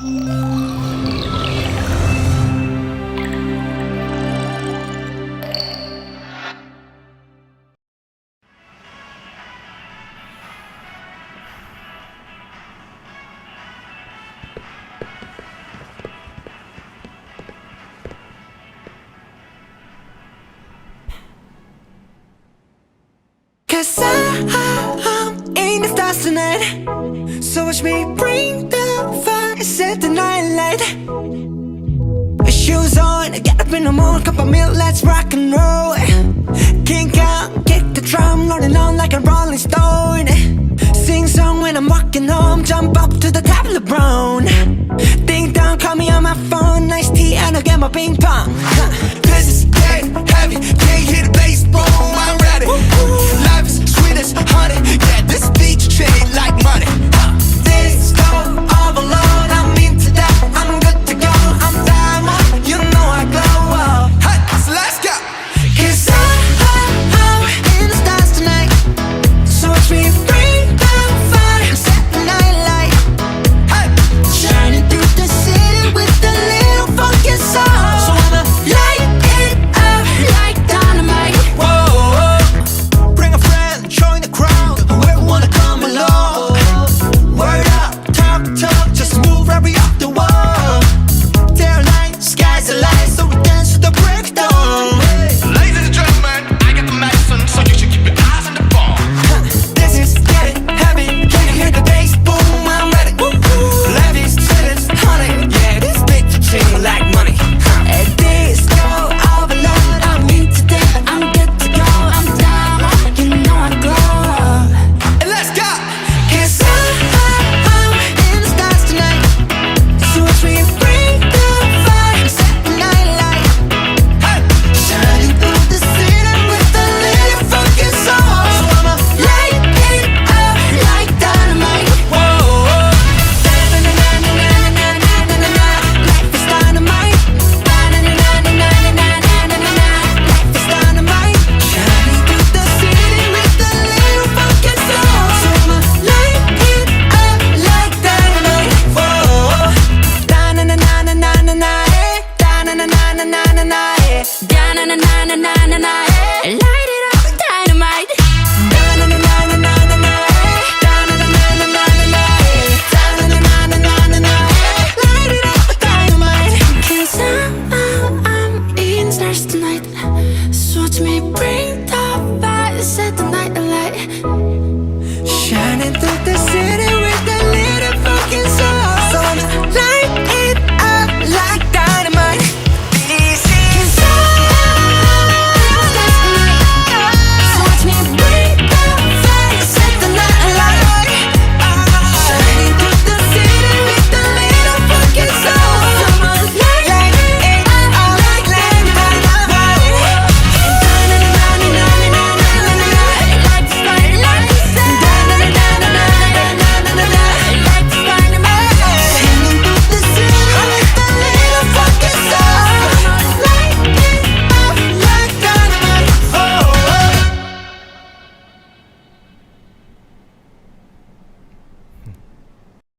Cause I'm in the stars tonight, so watch me bring the fire, set the night light. Shoes on, get up in the morning, cup of milk, let's rock and roll. Kink out, kick the drum, rolling on like a rolling stone. Sing song when I'm walking home, jump up to the top of the brown. Ding dong, call me on my phone, nice tea and I'll get my ping pong. This is dead heavy, can't hear the bass, boom, I'm ready. Life is sweet as honey, yeah, this